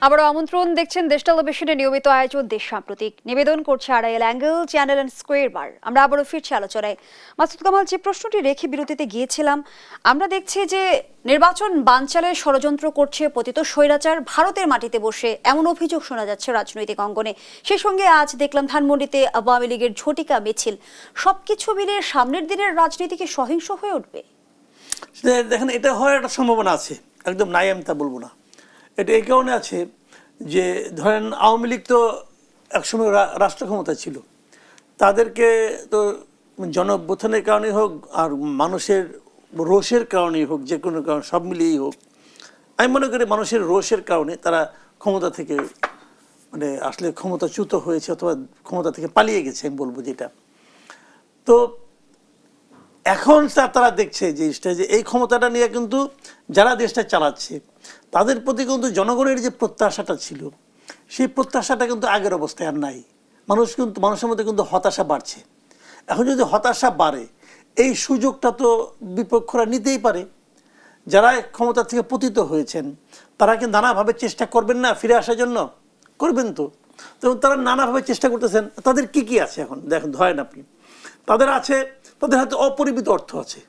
আবারও আমন্ত্রণ দেখছেন দেশ টেলিভিশনের নিয়মিত আয়োজন দেশ সাম্প্রতিক নিবেদন করছে Arail angle channel and square বার। আমরা আবারও ফিরছি আলোচনায়। মাসুদ কামাল, যে প্রশ্নটি রেখে বিরতিতে গিয়েছিলাম, আমরা দেখছি যে নির্বাচন বানচালের ষড়যন্ত্র করছে পতিত স্বৈরাচার ভারতের মাটিতে বসে, এমন অভিযোগ শোনা যাচ্ছে রাজনৈতিক অঙ্গনে। সেই সঙ্গে আজ দেখলাম ধানমন্ডিতে আওয়ামী লীগের ঝটিকা মিছিল। সবকিছু মিলিয়ে সামনের দিনের রাজনীতিকে সহিংস হয়ে উঠবে। দেখেন, এটা হওয়ার একটা সম্ভাবনা আছে, একদম নাই আমি তা বলবো না। এটা এই কারণে আছে যে ধরেন আওয়ামী লীগ তো একসময় রাষ্ট্র ক্ষমতা ছিল, তাদেরকে তো জনঅভ্যুত্থানের কারণেই হোক আর মানুষের রোষের কারণেই হোক, যে কোনো কারণ সব মিলিয়েই হোক, আমি মনে করি মানুষের রোষের কারণে তারা ক্ষমতা থেকে আসলে ক্ষমতাচ্যুত হয়েছে অথবা ক্ষমতা থেকে পালিয়ে গেছে, আমি বলবো যেটা। তো এখন তারা দেখছে যে এই ক্ষমতাটা নিয়ে কিন্তু যারা দেশটা চালাচ্ছে তাদের প্রতি কিন্তু জনগণের যে প্রত্যাশাটা ছিল, সেই প্রত্যাশাটা কিন্তু আগের অবস্থায় আর নাই। মানুষের মধ্যে কিন্তু হতাশা বাড়ছে। এখন যদি হতাশা বাড়ে, এই সুযোগটা তো বিপক্ষরা নিতেই পারে। যারা ক্ষমতা থেকে পতিত হয়েছেন তারা কি নানাভাবে চেষ্টা করবেন না ফিরে আসার জন্য? করবেন তো। তারা নানাভাবে চেষ্টা করতেছেন। তাদের কি কি আছে এখন দেখেন, ধরেন আপনি, তাদের হাতে অপরিমিত অর্থ আছে।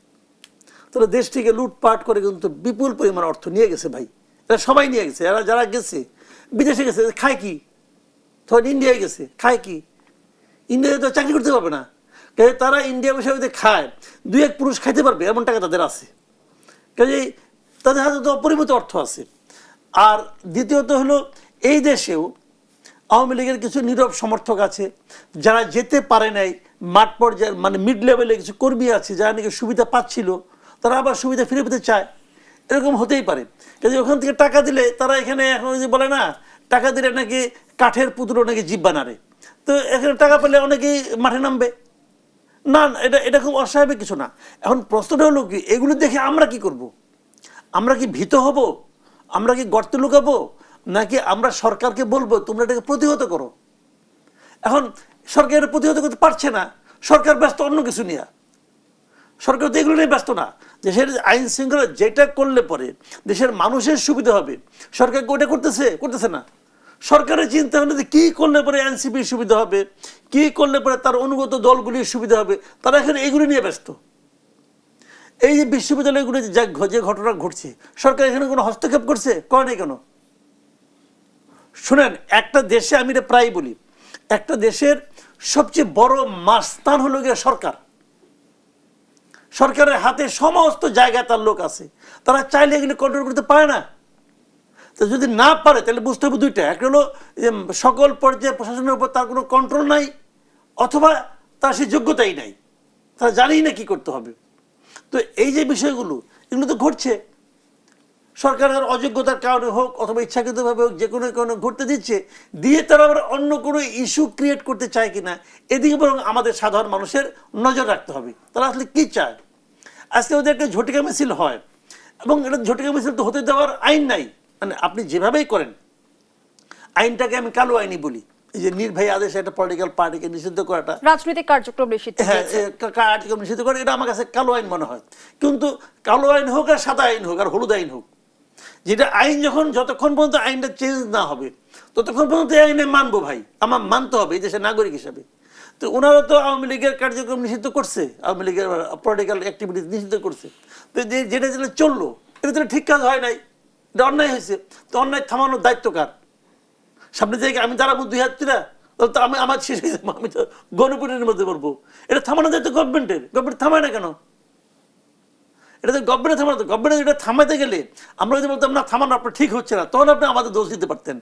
তারা দেশ থেকে লুটপাট করে কিন্তু বিপুল পরিমাণ অর্থ নিয়ে গেছে ভাই। এরা সবাই নিয়ে গেছে। যারা গেছে বিদেশে গেছে, খায় কি? ধরেন ইন্ডিয়ায় গেছে, খায় কি? ইন্ডিয়ায় তো চাকরি করতে পারবে না, তারা ইন্ডিয়া বসে খায়, দুই এক পুরুষ খাইতে পারবে এমন টাকা তাদের আছে। কাজেই তাদের হাতে তো অপরিমিত অর্থ আছে। আর দ্বিতীয়ত হলো, এই দেশেও আওয়ামী লীগের কিছু নীরব সমর্থক আছে, যারা যেতে পারে নাই মাঠ পর্যায়ের, মিড লেভেলে কিছু কর্মী আছে যারা নাকি সুবিধা পাচ্ছিল, তারা আবার সুবিধা ফিরে পেতে চায়। এরকম হতেই পারে। কাজে ওখান থেকে টাকা দিলে তারা এখানে, এখন যে বলে না, টাকা দিলে নাকি কাঠের পুতুলো নাকি জিব্বা নাড়ে, তো এখানে টাকা পেলে অনেকেই মাঠে নামবে না। এটা খুব অস্বাভাবিক কিছু না। এখন প্রশ্নটা হলো কি, এগুলো দেখে আমরা কি করব? আমরা কি ভীত হব? আমরা কি গর্তে লুকাবো? নাকি আমরা সরকারকে বলবো তোমরা এটাকে প্রতিহত করো? এখন সরকার এটা প্রতিহত করতে পারছে না, সরকার ব্যস্ত অন্য কিছু নিয়ে। সরকার তো এগুলো নিয়ে ব্যস্ত না। দেশের আইন শৃঙ্খলা যেটা করলে পরে দেশের মানুষের সুবিধা হবে, সরকারকে ওটা করতেছে না। সরকারের চিন্তা হলে যে কী করলে পরে এনসিপির সুবিধা হবে, কী করলে পরে তার অনুগত দলগুলির সুবিধা হবে, তারা এখানে এগুলি নিয়ে ব্যস্ত। এই যে বিশ্ববিদ্যালয়গুলি যে ঘটনা ঘটছে, সরকার এখানে কোনো হস্তক্ষেপ করে নাই কেন? শুনেন, একটা দেশে, আমি এটা প্রায় বলি, একটা দেশের সবচেয়ে বড় মাস্তান হলো গিয়ে সরকার। সরকারের হাতে সমস্ত জায়গায় তার লোক আছে, তারা চাইলে এগুলি কন্ট্রোল করতে পারে না। তো যদি না পারে তাহলে বুঝতে হবে দুইটা, একটা হলো যে সকল পর্যায়ে প্রশাসনের উপর তার কোনো কন্ট্রোল নাই, অথবা তার সেই যোগ্যতাই নাই, তারা জানেই না কি করতে হবে। তো এই যে বিষয়গুলো, এগুলো তো ঘটছে। সরকারের অযোগ্যতার কারণে হোক অথবা ইচ্ছাকৃতভাবে হোক, যে কোনো ঘটতে দিচ্ছে, দিয়ে তারা আবার অন্য কোনো ইস্যু ক্রিয়েট করতে চায় কিনা, এদিকে বরং আমাদের সাধারণ মানুষের নজর রাখতে হবে, তারা আসলে কী চায়। আজকে ওদের একটা ঝটিকা মিছিল হয়, এবং এটা ঝটিকা মিছিল তো হতে দেওয়ার আইন নাই। আপনি যেভাবেই করেন, আইনটাকে আমি কালো আইনই বলি। এই যে নির্ভয়া আদেশ, একটা পলিটিক্যাল পার্টিকে নিষিদ্ধ করাটা, রাজনৈতিক কার্যক্রম নিষিদ্ধ, কার্যক্রম নিষিদ্ধ করা, এটা আমার কাছে কালো আইন মনে হয়। কিন্তু কালো আইন হোক আর সাদা আইন হোক আর হলুদ আইন হোক, যেটা আইন যতক্ষণ পর্যন্ত আইনটা চেঞ্জ না হবে ততক্ষণ পর্যন্ত এই আইনে মানবো ভাই, আমার মানতে হবে এই দেশের নাগরিক হিসাবে। তো ওনারা তো আওয়ামী লীগের কার্যক্রম নিষিদ্ধ করছে, আওয়ামী লীগের পলিটিক্যাল অ্যাক্টিভিটিস নিষিদ্ধ করছে। তো যেটা চললো, এটা তো ঠিক কাজ হয় নাই, এটা অন্যায় হয়েছে। তো অন্যায় থামানোর দায়িত্ব কার? সামনে থেকে আমি দাঁড়াবো দুই হাত তুলে, তো আমার শেষ হয়ে যাবো, আমি তো গণপিটুনির মধ্যে পড়বো। এটা থামানোর দায়িত্ব গভর্নমেন্টের। গভর্নমেন্ট থামায় না কেন? এটা তো গভর্নমেন্ট থামানো। গভর্নমেন্ট এটা থামাতে গেলে আমরা যদি বলতাম না থামানো আপনার ঠিক হচ্ছে না, তখন আপনি আমাদের দোষ দিতে পারতেন।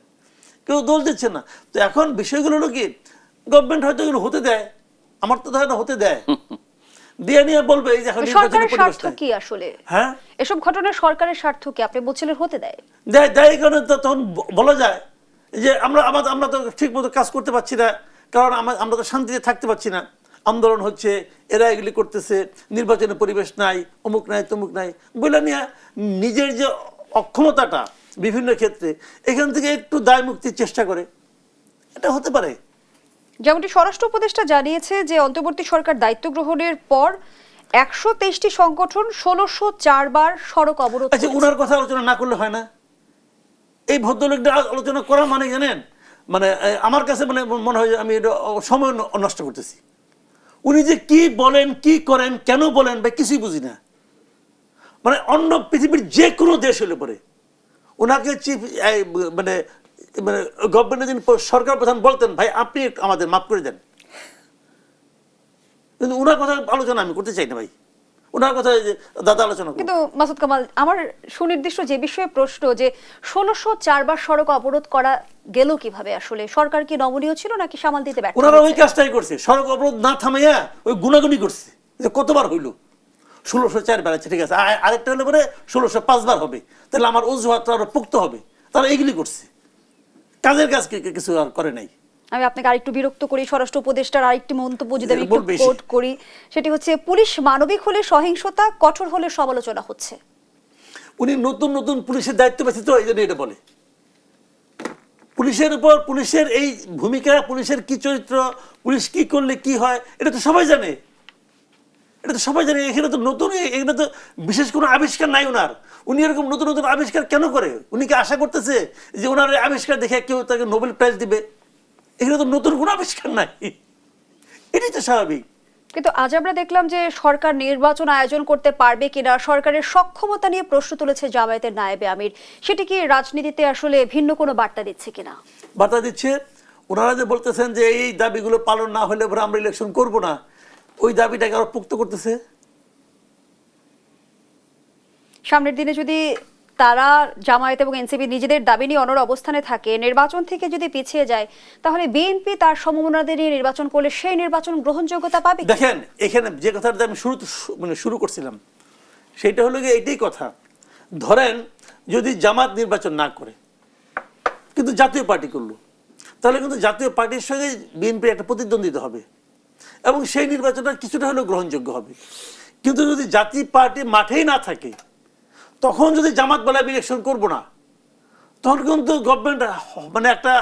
কেউ দোষ দিচ্ছে না। তো এখন বিষয়গুলো হলো কি, গভর্নমেন্ট হয়তো এগুলো হতে দেয়, আমার তো ধারণা হতে দেয়, দিয়ে নিয়ে বলবে এই যে সরকারের স্বার্থ কি আসলে? হ্যাঁ, এসব ঘটনার সরকারের স্বার্থ কি? আপনি বলছিলেন হতে দেয়, এই কারণে তখন বলা যায় যে আমরা তো ঠিক মতো কাজ করতে পারছি না, কারণ আমরা তো শান্তিতে থাকতে পারছি না, আন্দোলন হচ্ছে, এরা এগুলি করতেছে, নির্বাচনের পরিবেশ নাই, অমুক নাই তমুক নাই বলে নিয়ে নিজের যে অক্ষমতাটা বিভিন্ন ক্ষেত্রে, এখান থেকে একটু দায় মুক্তির চেষ্টা করে। এটা হতে পারে। যেমনটি স্বরাষ্ট্র উপদেষ্টা জানিয়েছে যে অন্তর্বর্তী সরকার দায়িত্ব গ্রহণের পর 123টি সংগঠন 1604 বার সড়ক অবরোধ। আচ্ছা, ওনার কথা আলোচনা না করলে হয় না? এই ভদ্রলোকটা আলোচনা করা মানে জানেন, মানে আমার কাছে মানে মনে হয় যে আমি এটা সময় নষ্ট করতেছি। উনি যে কি বলেন, কি করেন, কেন বলেন ভাই কিছুই বুঝি না। মানে অন্য পৃথিবীর যে কোনো দেশ হলে পরে ওনাকে চিফ মানে মানে গভর্নমেন্টের যিনি সরকার প্রধান বলতেন, ভাই আপনি আমাদের মাফ করে দেন, কিন্তু ওনার কথা আলোচনা আমি করতে চাই না ভাই। ওনার কথা দাদা আলোচনা করুন। কিন্তু মাসুদ কামাল, আমার সুনির্দিষ্ট যে বিষয়ে প্রশ্ন, যে ১৬০৪ বার সড়ক অবরোধ করা গেল কিভাবে? আসলে সরকার কি নমনীয় ছিল নাকি সামাল দিতে ব্যর্থ ওনারা ওই হয়েছে? কাজটাই করছে, সড়ক অবরোধ না থামাইয়া ওই গুনাগুনি করছে যে কতবার হইল। ১৬০৪ বার আছে, ঠিক আছে, আরেকটা হলে পরে ১৬০৫ বার হবে, তাহলে আমার অজুহাত আরো পুক্ত হবে। তারা এগুলি করছে, কাজের কাজ কিছু আর করে নাই। আমি আপনাকে আরেকটু বিরক্ত করি, স্বরাষ্ট্র উপদেষ্টার আরেকটি মন্তব্য যদি আমি একটু বলবেই সে। কোট করি, সেটি হচ্ছে পুলিশ মানবিক হলে সহিংসতা, কঠোর হলে সমালোচনা হচ্ছে। উনি নতুন নতুন পুলিশের দায়িত্ব পেয়েছে তো এই জন্য এটা বলে। পুলিশের উপর, পুলিশের এই ভূমিকা, পুলিশের কি চরিত্র, পুলিশ কি করলে কি হয়, এটা তো সবাই জানে, এটা তো সবাই জানে। এখানে তো নতুন, এখানে তো বিশেষ কোনো আবিষ্কার নাই ওনার। উনি এরকম নতুন নতুন আবিষ্কার কেন করে? উনি কি আশা করতেছে যে ওনার আবিষ্কার দেখে কেউ তাকে নোবেল প্রাইজ দিবে? এখানে তো নতুন কোনো আবিষ্কার নাই, এটাই তো স্বাভাবিক। কিন্তু আজ আমরা দেখলাম যে সরকার নির্বাচন আয়োজন করতে পারবে কিনা, সরকারের সক্ষমতা নিয়ে প্রশ্ন তুলেছে জামায়াতের নায়েবে আমির। সেটি কি রাজনীতিতে আসলে ভিন্ন কোনো বার্তা দিচ্ছে কিনা? বার্তা দিচ্ছে। ওনারা যে বলতেছেন যে এই দাবিগুলো পালন না হলে পরে আমরা ইলেকশন করব না, ওই দাবিটাকে আরো পুক্ত করতেছে। সামনের দিনে যদি তারা, জামায়াত এবং এনসিপি নিজেদের দাবি নিয়ে অনড় অবস্থানে থাকে, নির্বাচন থেকে যদি পিছিয়ে যায়, তাহলে বিএনপি তার সমমনাদের নিয়ে নির্বাচন করলে সেই নির্বাচন গ্রহণযোগ্যতা পাবে কি? দেখেন এখানে যে কথাটা আমি শুরু করছিলাম সেটা হলো গিয়ে এইটাই কথা। ধরেন যদি জামাত নির্বাচন না করে কিন্তু জাতীয় পার্টি করলো, তাহলে কিন্তু জাতীয় পার্টির সঙ্গে বিএনপির একটা প্রতিদ্বন্দ্বিতা হবে এবং সেই নির্বাচনটা কিছুটা হলেও গ্রহণযোগ্য হবে। কিন্তু যদি জাতীয় পার্টি মাঠেই না থাকে, তখন যদি জামাত বলে ইলেকশন করবো না, তখন কিন্তু গভর্নমেন্ট মানে একটা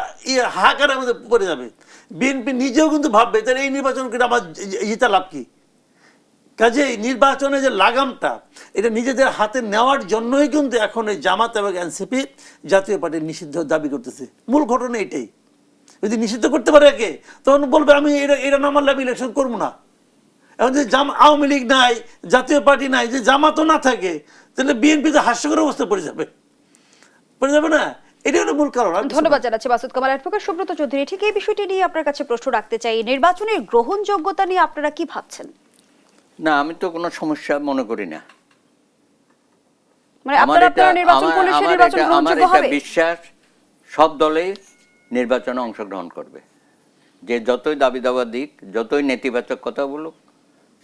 হাহাকারের মধ্যে পড়ে যাবে। বিএনপি নিজেও কিন্তু ভাববে তাহলে এই নির্বাচন করে আমার জিতা লাভ কি? কাজেই নির্বাচনে যে লাগামটা, এটা নিজেদের হাতে নেওয়ার জন্যই কিন্তু এখন এই জামাত এবং এনসিপি জাতীয় পার্টির নিষিদ্ধ দাবি করতেছে। মূল ঘটনা এটাই। যদি নিষিদ্ধ করতে পারে একে, তখন বলবে আমি এটা না মানলে আমি ইলেকশন করবো না। এখন যদি আওয়ামী লীগ নাই, জাতীয় পার্টি নাই, যে জামাতও না থাকে, তাহলে বিএনপি তো হাস্যকর অবস্থা পড়ে যাবে না? এটাই হলো মূল কারণ। ধন্যবাদ জানাচ্ছি মাসুদ কামাল। অ্যাডভোকেট সুব্রত চৌধুরী, ঠিক এই বিষয়টি নিয়ে আপনার কাছে প্রশ্ন রাখতে চাই। নির্বাচনের গ্রহণযোগ্যতা নিয়ে আপনারা কি ভাবছেন? না, আমি তো কোনো সমস্যা মনে করি না। মানে আপনারা নির্বাচন করলে সেই নির্বাচন গ্রহণযোগ্য হবে? বিশ্বাস সব দলেই নির্বাচনে অংশগ্রহণ করবে, যে যতই দাবি দাবা দিক, যতই নেতিবাচক কথা বলুক,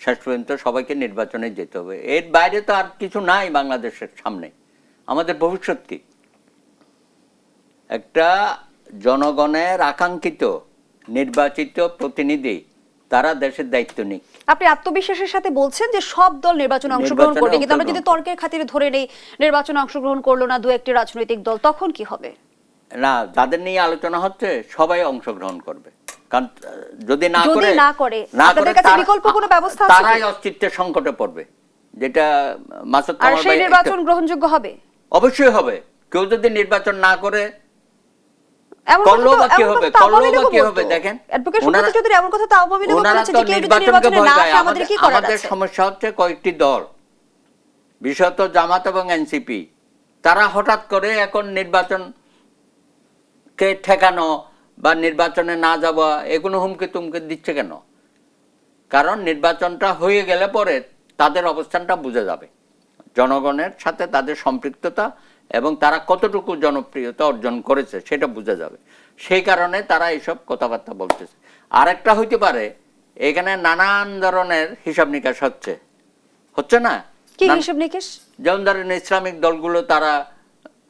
শেষ পর্যন্ত সবাইকে নির্বাচনে যেতে হবে। এর বাইরে তো আর কিছু নাই বাংলাদেশের সামনে। আমাদের ভবিষ্যৎ কি? একটা জনগণের আকাঙ্ক্ষিত নির্বাচিত প্রতিনিধি, তারা দেশের দায়িত্ব নিক। আপনি আত্মবিশ্বাসের সাথে বলছেন যে সব দল নির্বাচনে অংশগ্রহণ করবে, কিন্তু আমরা যদি তর্কের খাতিরে ধরে নেই নির্বাচনে অংশগ্রহণ করলো না দু একটি রাজনৈতিক দল, তখন কি হবে? না, যাদের নিয়ে আলোচনা হচ্ছে সবাই অংশগ্রহণ করবে। কারণ যদি না করে আপনাদের কাছে বিকল্প কোনো ব্যবস্থা আছে? তারাই অস্তিত্বের সংকটে পড়বে। যেটা মাসুদ কামাল, আর সেই নির্বাচন গ্রহণযোগ্য হবে? অবশ্যই হবে। কেউ যদি নির্বাচন না করে সমস্যা হচ্ছে কয়েকটি দল, বিশেষত জামাত এবং এনসিপি, তারা হঠাৎ করে এখন নির্বাচনকে ঠেকানো বা নির্বাচনে না যাওয়া এগুলো হুমকি তুমকি দিচ্ছে কেন? কারণ নির্বাচনটা হয়ে গেলে পরে তাদের অবস্থানটা বোঝা যাবে, জনগণের সাথে তাদের সম্পৃক্ততা এবং তারা কতটুকু জনপ্রিয়তা অর্জন করেছে সেটা বোঝা যাবে। সেই কারণে তারা এইসব কথাবার্তা বলতেছে। আরেকটা হইতে পারে, এখানে নানান ধরনের হিসাব নিকাশ হচ্ছে না? কি হিসাব নিকাশ? যেমন ধরেন ইসলামিক দলগুলো তারা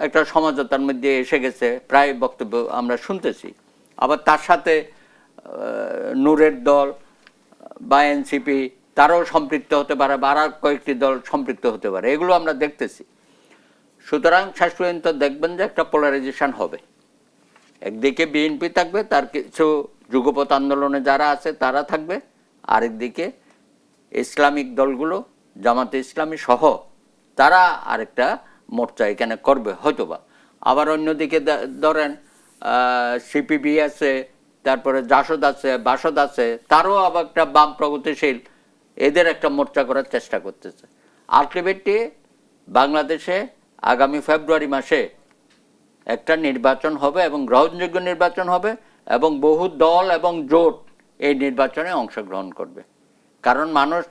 একটা সমঝোতার মধ্যে এসে গেছে, প্রায় বক্তব্য আমরা শুনতেছি। আবার তার সাথে নূরের দল বা এনসিপি তারাও সম্পৃক্ত হতে পারে, বা আর কয়েকটি দল সম্পৃক্ত হতে পারে, এগুলো আমরা দেখতেছি। সুতরাং শেষ পর্যন্ত দেখবেন যে একটা পোলারাইজেশন হবে। একদিকে বিএনপি থাকবে, তার কিছু যুগপৎ আন্দোলনে যারা আছে তারা থাকবে, আরেকদিকে ইসলামিক দলগুলো, জামাতে ইসলামী সহ তারা আরেকটা মোর্চা এখানে করবে হয়তোবা। আবার অন্যদিকে ধরেন সিপিবি আছে, তারপরে জাসদ আছে, বাসদ আছে, তারও আবার একটা বাম প্রগতিশীল, এদের একটা মোর্চা করার চেষ্টা করতেছে। আলটিমেটলি বাংলাদেশে আগামী ফেব্রুয়ারি মাসে একটা নির্বাচন হবে এবং গ্রহণযোগ্য নির্বাচন হবে এবং বহু দল এবং জোট এই নির্বাচনে অংশগ্রহণ করবে। কারণ মানুষ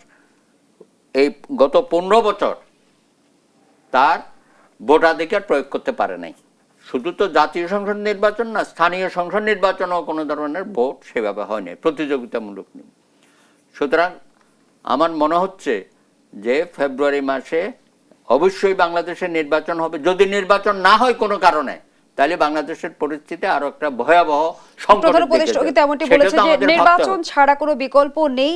এই গত 15 বছর তার ভোটাধিকার প্রয়োগ করতে পারে নাই। শুধু তো জাতীয় সংসদ নির্বাচন না, স্থানীয় সংসদ নির্বাচনেও কোনো ধরনের ভোট সেভাবে হয়নি, প্রতিযোগিতামূলক নেই। সুতরাং আমার মনে হচ্ছে যে ফেব্রুয়ারি মাসে অবশ্যই বাংলাদেশের নির্বাচন হবে। যদি নির্বাচন না হয় কোনো কারণে, তাহলে বাংলাদেশের পরিস্থিতি আরো একটা ভয়াবহ প্রধান উপদেষ্টা কিন্তু এমনটি বলেছে যে নির্বাচন ছাড়া কোনো বিকল্প নেই।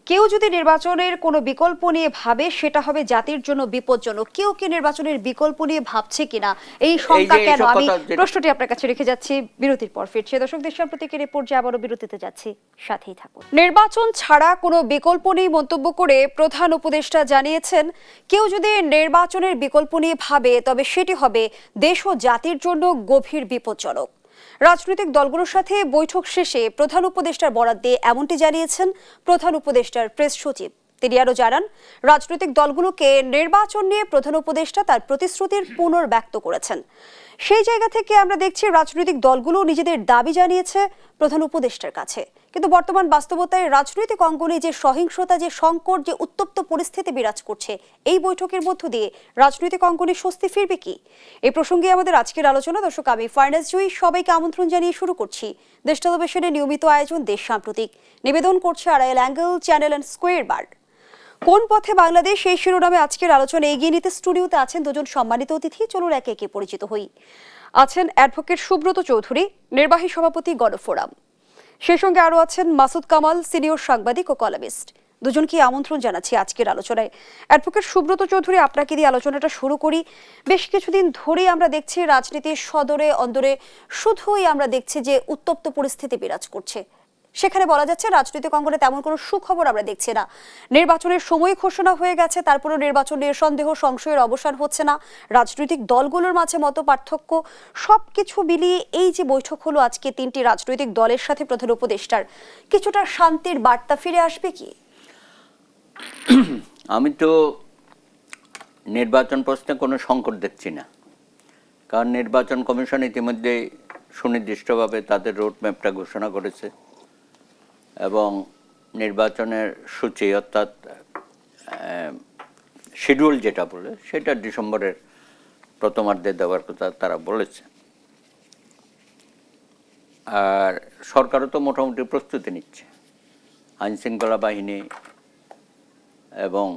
কেউ যদি নির্বাচনের কোনো বিকল্প নিয়ে ভাবে সেটা হবে জাতির জন্য বিপজ্জনক। কেউ কি নির্বাচনের বিকল্প নিয়ে ভাবছে কিনা, এই শঙ্কা কেন? আমি প্রশ্নটি আপনার কাছে রেখে যাচ্ছি, বিরতির পর ফিরছি। দর্শক, দেশ সাম্প্রতিকের রিপোর্ট যে আবারও বিরতিতে যাচ্ছি, সাথেই থাকুন। নির্বাচন ছাড়া কোনো বিকল্প নেই মন্তব্য করে প্রধান উপদেষ্টা জানিয়েছেন, কেউ যদি নির্বাচনের বিকল্প নিয়ে ভাবে তবে সেটি হবে দেশ ও জাতির জন্য গভীর বিপজ্জনক। রাজনৈতিক দলগুলোর সাথে বৈঠক শেষে প্রধান উপদেষ্টার বরাত দিয়ে এমনটি জানিয়েছেন প্রধান উপদেষ্টার প্রেস সচিব। তিনি আরও জানান, রাজনৈতিক দলগুলোকে নির্বাচন নিয়ে প্রধান উপদেষ্টা তার প্রতিশ্রুতির পুনর্ব্যক্ত করেছেন। সেই জায়গা থেকে আমরা দেখছি রাজনৈতিক দলগুলো নিজেদের দাবি জানিয়েছে প্রধান উপদেষ্টার কাছে। কিন্তু বর্তমান বাস্তবতায় রাজনৈতিক অঙ্গনে যে সহিংসতা, যে সংকট, যে উত্তপ্ত পরিস্থিতি বিরাজ করছে, এই বৈঠকের মধ্য দিয়ে রাজনৈতিক অঙ্গনে স্বস্তি ফিরবে কি? এই প্রসঙ্গে আমাদের আজকের আলোচনা। দর্শক, আমি ফার্নাস জুই সবাইকে আমন্ত্রণ জানিয়ে শুরু করছি দেশ টেলিভিশনের নিয়মিত আয়োজন দেশ সাম্প্রতিক। নিবেদন করছে Arail angle channel and square বার। কোন পথে বাংলাদেশ, এই শিরোনামে আজকের আলোচনা এগিয়ে নিতে স্টুডিওতে আছেন দুজন সম্মানিত অতিথি। চলুন একে একে পরিচিত হই। আছেন অ্যাডভোকেট সুব্রত চৌধুরী, নির্বাহী সভাপতি গণফোরাম। সেই সঙ্গে আরও আছেন মাসুদ কামাল, সিনিয়র সাংবাদিক ও কলামিস্ট। দুজনকে আমন্ত্রণ জানাচ্ছি আজকের আলোচনায়। অ্যাডভোকেট সুব্রত চৌধুরী, আপনাকে দিয়ে আলোচনাটা শুরু করি। বেশ কিছুদিন ধরেই আমরা দেখছি রাজনীতির সদরে অন্দরে শুধুই আমরা দেখছি যে উত্তপ্ত পরিস্থিতি বিরাজ করছে। সেখানে বলা যাচ্ছে রাজনৈতিক অঙ্গনে তেমন কোনো সুখবর আমরা দেখছি না। নির্বাচনের সময় ঘোষণা হয়ে গেছে, তারপরও নির্বাচন নিয়ে সন্দেহ সংশয়ের অবসান হচ্ছে না। রাজনৈতিক দলগুলোর মাঝে মত পার্থক্য, সবকিছু মিলিয়ে এই যে বৈঠক হলো আজকে তিনটি রাজনৈতিক দলের সাথে প্রধান উপদেষ্টার, কিছুটা শান্তির বার্তা ফিরে আসবে কি? আমি তো নির্বাচন প্রশ্নে কোনো সংকট দেখছি না, কারণ নির্বাচন কমিশন ইতিমধ্যে সুনির্দিষ্টভাবে তাদের রোডম্যাপটা ঘোষণা করেছে এবং নির্বাচনের সূচি অর্থাৎ শিডিউল যেটা বলে সেটা ডিসেম্বরের প্রথমার্ধে দেওয়ার কথা তারা বলেছে। আর সরকারও তো মোটামুটি প্রস্তুতি নিচ্ছে, আইনশৃঙ্খলা বাহিনী এবং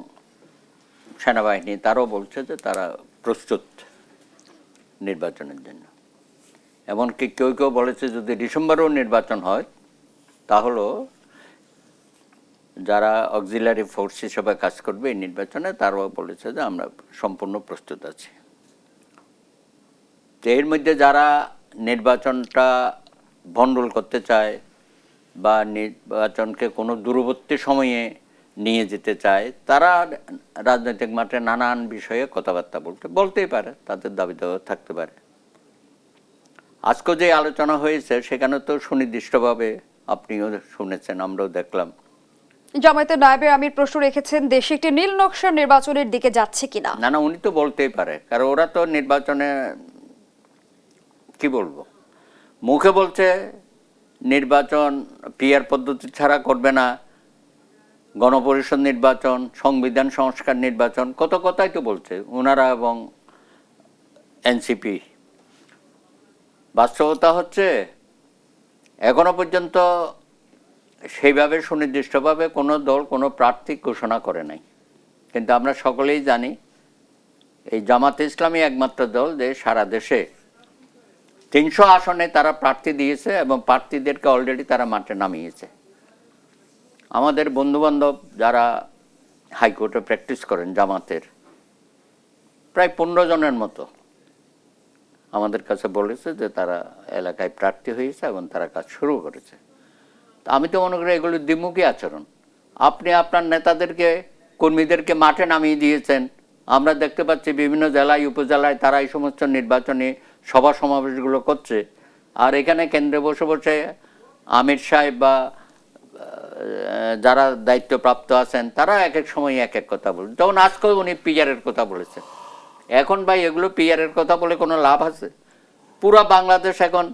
সেনাবাহিনী তারাও বলছে যে তারা প্রস্তুত নির্বাচনের জন্য। এমনকি কেউ কেউ বলেছে যদি ডিসেম্বরেও নির্বাচন হয় তাহলে যারা অক্সিলারি ফোর্স হিসেবে কাজ করবে এই নির্বাচনে তারাও বলেছে যে আমরা সম্পূর্ণ প্রস্তুত আছি। তো এর মধ্যে যারা নির্বাচনটা ভণ্ডুল করতে চায় বা নির্বাচনকে কোনো দূরবর্তী সময়ে নিয়ে যেতে চায়, তারা রাজনৈতিক মাঠে নানান বিষয়ে কথাবার্তা বলতেই পারে, তাদের দাবি দেওয়া থাকতে পারে। আজকে যে আলোচনা হয়েছে সেখানে তো সুনির্দিষ্টভাবে আপনিও শুনেছেন, আমরাও দেখলাম, জামায়াতের নায়েবে আমির প্রশ্ন রেখেছেন দেশে একটি নীল নকশার নির্বাচনের দিকে যাচ্ছে কিনা। না, উনি তো বলতেই পারে, কারণ ওরা তো নির্বাচনে কি বলবো, মুখে বলছে নির্বাচন পিআর পদ্ধতি ছাড়া করবে না, গণপরিষদ নির্বাচন, সংবিধান সংস্কার নির্বাচন, কত কথাই তো বলছে ওনারা এবং এনসিপি। বাস্তবতা হচ্ছে এখনো পর্যন্ত সেইভাবে সুনির্দিষ্টভাবে কোনো দল কোনো প্রার্থী ঘোষণা করে নাই। কিন্তু আমরা সকলেই জানি এই জামাতে ইসলামী একমাত্র দল যে সারা দেশে 300 আসনে তারা প্রার্থী দিয়েছে এবং প্রার্থীদেরকে অলরেডি তারা মাঠে নামিয়েছে। আমাদের বন্ধুবান্ধব যারা হাইকোর্টে প্র্যাকটিস করেন জামাতের, প্রায় 15 জনের মতো আমাদের কাছে বলেছে যে তারা এলাকায় প্রার্থী হয়েছে এবং তারা কাজ শুরু করেছে। আমি তো মনে করি এগুলো দ্বিমুখী আচরণ। আপনি আপনার নেতাদেরকে, কর্মীদেরকে মাঠে নামিয়ে দিয়েছেন, আমরা দেখতে পাচ্ছি বিভিন্ন জেলায় উপজেলায় তারা এই সমস্ত নির্বাচনী সভা সমাবেশগুলো করছে, আর এখানে কেন্দ্রে বসে বসে আমির সাহেব বা যারা দায়িত্বপ্রাপ্ত আছেন তারা এক এক সময় এক এক কথা বলেন। যেমন আজকেও উনি পিআরের কথা বলেছেন। এখন ভাই এগুলো পিআরের কথা বলে কোনো লাভ আছে? পুরা বাংলাদেশ এখন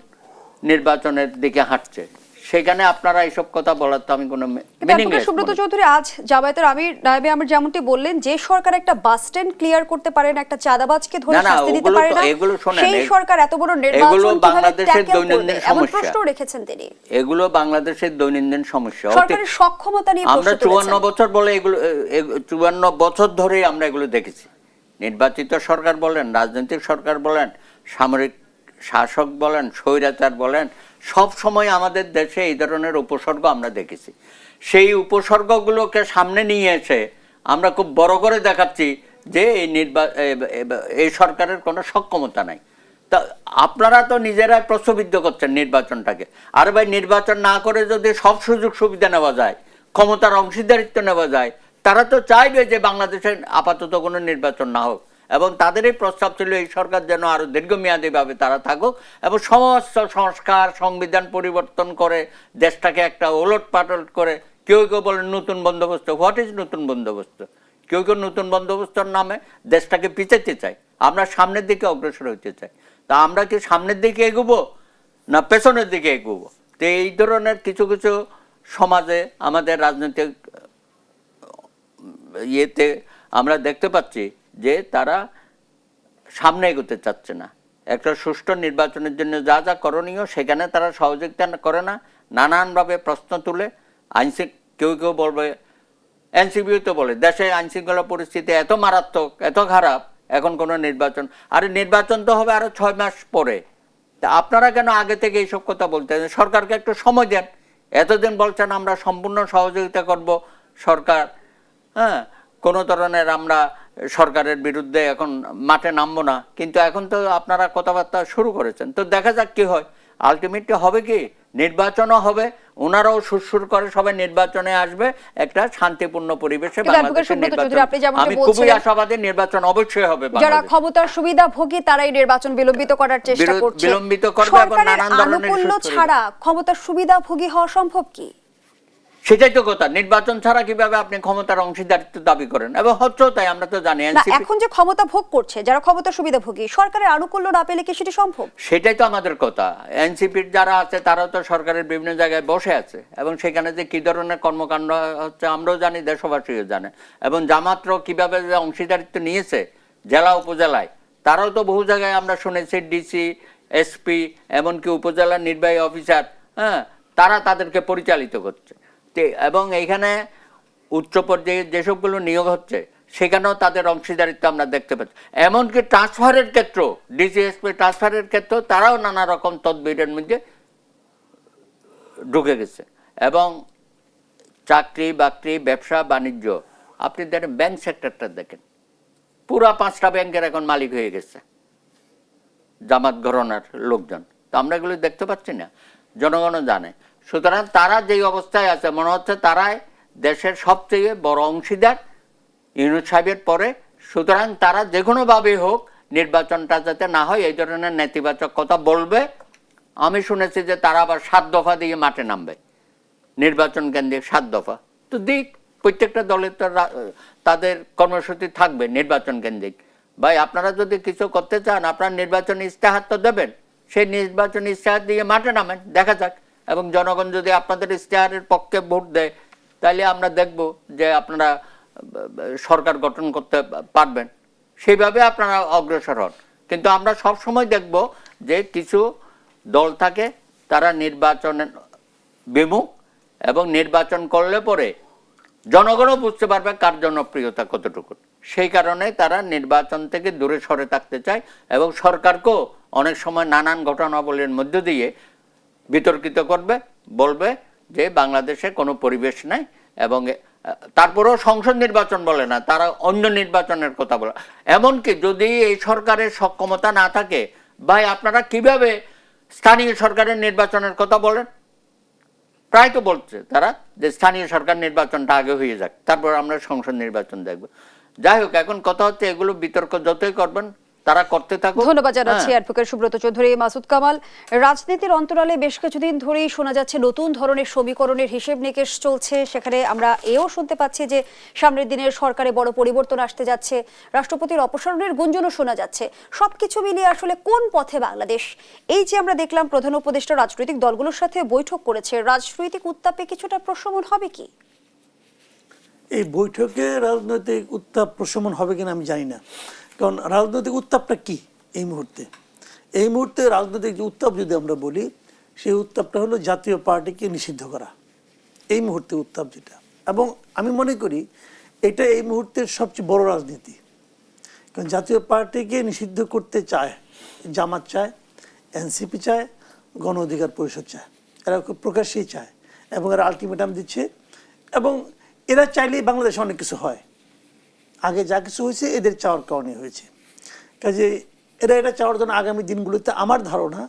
নির্বাচনের দিকে হাঁটছে, সেখানে আপনারা এইসব কথা বলার তো আমি কোনো মিনিংলেস। সুব্রত চৌধুরী, আজ জামায়াতের আমির নায়েবে আমির যেমনটি বললেন, যে সরকার একটা বাস স্ট্যান্ড ক্লিয়ার করতে পারে না, একটা চাঁদাবাজকে ধরে শাস্তি দিতে পারে না, সেই সরকার এত বড় নির্বাচন বাংলাদেশের দৈনন্দিন সমস্যা, প্রশ্ন রেখেছেন তিনি। এগুলো বাংলাদেশের দৈনন্দিন সমস্যা, সরকারের সক্ষমতা নিয়ে আমরা 54 বছর বলে এগুলো 54 বছর ধরে আমরা এগুলো দেখেছি। নির্বাচিত সরকার বলেন, রাজনৈতিক সরকার বলেন, সামরিক শাসক বলেন, স্বৈরাচার বলেন, সব সময় আমাদের দেশে এই ধরনের উপসর্গ আমরা দেখেছি। সেই উপসর্গগুলোকে সামনে নিয়ে এসে আমরা খুব বড় করে দেখাচ্ছি যে এই সরকারের কোনো সক্ষমতা নাই। তা আপনারা তো নিজেরাই প্রশ্নবিদ্ধ করছেন নির্বাচনটাকে। আর ভাই, নির্বাচন না করে যদি সব সুযোগ সুবিধা নেওয়া যায়, ক্ষমতার অংশীদারিত্ব নেওয়া যায়, তারা তো চাইবে যে বাংলাদেশে আপাতত কোনো নির্বাচন না হোক, এবং তাদেরই প্রস্তাব ছিল এই সরকার যেন আরো দীর্ঘমেয়াদীভাবে তারা থাকুক এবং সমস্ত সংস্কার সংবিধান পরিবর্তন করে দেশটাকে একটা ওলট পালট করে। কেউ কেউ বলেন নতুন বন্দোবস্ত। হোয়াট ইজ নতুন বন্দোবস্ত? কেউ কেউ নতুন বন্দোবস্তর নামে দেশটাকে পিছাতে চায়, আমরা সামনের দিকে অগ্রসর হতে চাই। তা আমরা কি সামনের দিকে এগোবো না পেছনের দিকে এগোবো? তো এই ধরনের কিছু কিছু সমাজে আমাদের রাজনৈতিক ইয়েতে আমরা দেখতে পাচ্ছি যে তারা সামনে এগোতে চাচ্ছে না। একটা সুষ্ঠু নির্বাচনের জন্য যা যা করণীয় সেখানে তারা সহযোগিতা করে না, নানানভাবে প্রশ্ন তুলে কেউ কেউ বলবে, এনসিপিও তো বলে দেশে আইনশৃঙ্খলা পরিস্থিতি এত মারাত্মক, এত খারাপ, এখন কোনো নির্বাচন, আরে নির্বাচন তো হবে আরো 6 মাস পরে। তা আপনারা কেন আগে থেকে এইসব কথা বলতে? সরকারকে একটু সময় দেন। এতদিন বলছেন আমরা সম্পূর্ণ সহযোগিতা করব সরকার, হ্যাঁ, কোনো ধরনের আমরা সরকারের বিরুদ্ধে এখন মাঠে নামবো না, কিন্তু এখন তো আপনারা কথাবার্তা শুরু করেছেন। তো দেখা যাক কি হয়। আলটিমেটলি হবে কি, নির্বাচনও হবে, ওনারাও সুরসুর করে সবাই নির্বাচনে আসবে, একটা শান্তিপূর্ণ পরিবেশে বাংলাদেশের নির্বাচন। আমি খুবই আশাবাদী নির্বাচন অবশ্যই হবে। যারা ক্ষমতার সুবিধাভোগী তারাই নির্বাচন বিলম্বিত করার চেষ্টা করছে, বিলম্বিত করবে এবং নানান ধরনের ছাড়া ক্ষমতার সুবিধাভোগী হওয়া সম্ভব কি? সেটাই তো কথা। নির্বাচন ছাড়া কিভাবে আপনি ক্ষমতার অংশীদারিত্ব দাবি করেন? এবং হচ্ছেও তাই, আমরা তো জানি। এখন যে ক্ষমতা ভোগ করছে যারা ক্ষমতার সুবিধাভোগী, সরকারের আনুকূল্য না পেলে কি সেটি সম্ভব? সেটাই তো আমাদের কথা। এনসিপির যারা আছে তারাও তো সরকারের বিভিন্ন জায়গায় বসে আছে, এবং সেখানে যে কি ধরনের কর্মকাণ্ড হচ্ছে আমরাও জানি, দেশবাসীও জানে। এবং জামাতরাও কিভাবে যে অংশীদারিত্ব নিয়েছে জেলা উপজেলায়, তারাও তো বহু জায়গায় আমরা শুনেছি, ডিসি, এসপি, এমনকি উপজেলার নির্বাহী অফিসার, হ্যাঁ, তারা তাদেরকে পরিচালিত করছে। এবং এইখানে উচ্চ পর্যায়ে যেসবগুলো নিয়োগ হচ্ছে সেখানেও তাদের অংশীদারিত্ব আমরা দেখতে পাচ্ছি। এমনকি ট্রান্সফারের ক্ষেত্র, ডিসিএসপি ট্রান্সফারের ক্ষেত্র তারাও নানা রকম তদবিরের মধ্যে ঢুকে গেছে। এবং চাকরি বাকরি, ব্যবসা বাণিজ্য, আপনি দেখেন ব্যাংক সেক্টরটা দেখেন, পুরা 5টা ব্যাংকের এখন মালিক হয়ে গেছে জামাত ঘরানার লোকজন। তো আমরা এগুলো দেখতে পাচ্ছি না, জনগণও জানে। সুতরাং তারা যেই অবস্থায় আছে, মনে হচ্ছে তারাই দেশের সবচেয়ে বড় অংশীদার ইউনূস সাহেবের পরে। সুতরাং তারা যে কোনোভাবে হোক নির্বাচনটা যাতে না হয় এই ধরনের নেতিবাচক কথা বলবে। আমি শুনেছি যে তারা আবার 7 দফা দিয়ে মাঠে নামবে, নির্বাচন কেন্দ্রিক 7 দফা। তো দিক, প্রত্যেকটা দলের তো তাদের কর্মসূচি থাকবে নির্বাচন কেন্দ্রিক। ভাই, আপনারা যদি কিছু করতে চান আপনারা নির্বাচনী ইস্তেহার তো দেবেন, সেই নির্বাচনী ইস্তেহার দিয়ে মাঠে নামেন, দেখা যাক। এবং জনগণ যদি আপনাদের ইস্তেহারের পক্ষে ভোট দেয় তাহলে আমরা দেখব যে আপনারা সরকার গঠন করতে পারবেন, সেইভাবে আপনারা অগ্রসর হন। কিন্তু আমরা সব সময় দেখব যে কিছু দল থাকে তারা নির্বাচনের বিমুখ, এবং নির্বাচন করলে পরে জনগণও বুঝতে পারবে কার জনপ্রিয়তা কতটুকু। সেই কারণে তারা নির্বাচন থেকে দূরে সরে থাকতে চায়, এবং সরকারকেও অনেক সময় নানান ঘটনাবলীর মধ্য দিয়ে বিতর্কিত করবে, বলবে যে বাংলাদেশে কোনো পরিবেশ নাই। এবং তারপরেও সংসদ নির্বাচন বলে না, তারা অন্য নির্বাচনের কথা বলে। এমনকি যদি এই সরকারের সক্ষমতা না থাকে, ভাই আপনারা কিভাবে স্থানীয় সরকারের নির্বাচনের কথা বলেন? প্রায় তো বলছে তারা যে স্থানীয় সরকার নির্বাচনটা আগে হয়ে যাক, তারপর আমরা সংসদ নির্বাচন দেখব। যাই হোক, এখন কথা হচ্ছে এগুলো বিতর্ক যতই করবেন তারা করতে থাকুক। ধন্যবাদ জানাচ্ছি হ্যাঁ। অ্যাডভোকেট সুব্রত চৌধুরী। মাসুদ কামাল, রাজনীতির অন্তরালে বেশ কিছুদিন ধরেই শোনা যাচ্ছে নতুন ধরনের সমীকরণের হিসেব নিকেশ চলছে, সেখানে আমরা এও শুনতে পাচ্ছি যে সামনের দিনের সরকারে বড় পরিবর্তন আসতে যাচ্ছে, রাষ্ট্রপতির অপসারণের গুঞ্জনও শোনা যাচ্ছে। সবকিছু মিলিয়ে আসলে কোন পথে বাংলাদেশ? এই যে আমরা দেখলাম প্রধান উপদেষ্টা রাজনৈতিক দলগুলোর সাথে বৈঠক করেছে, রাজনৈতিক উত্তাপে কিছুটা প্রশমন হবে কি? এই বৈঠকে রাজনৈতিক উত্তাপ প্রশমন হবে কিনা আমি জানি না, কারণ রাজনৈতিক উত্তাপটা কি এই মুহূর্তে? এই মুহূর্তে রাজনৈতিক যে উত্তাপ যদি আমরা বলি, সেই উত্তাপটা হলো জাতীয় পার্টিকে নিষিদ্ধ করা, এই মুহূর্তে উত্তাপ যেটা। এবং আমি মনে করি এটা এই মুহূর্তের সবচেয়ে বড় রাজনীতি, কারণ জাতীয় পার্টিকে নিষিদ্ধ করতে চায় জামাত, চায় এনসিপি, চায় গণ অধিকার পরিষদ, চায়, এরা খুব প্রকাশ্যেই চায় এবং এরা আলটিমেটাম দিচ্ছে। এবং এরা চাইলেই বাংলাদেশে অনেক কিছু হয়, আগে যা কিছু হয়েছে এদের চাওয়ার কারণে হয়েছে। কাজে এরা এটা চাওয়ার জন্য আগামী দিনগুলোতে আমার ধারণা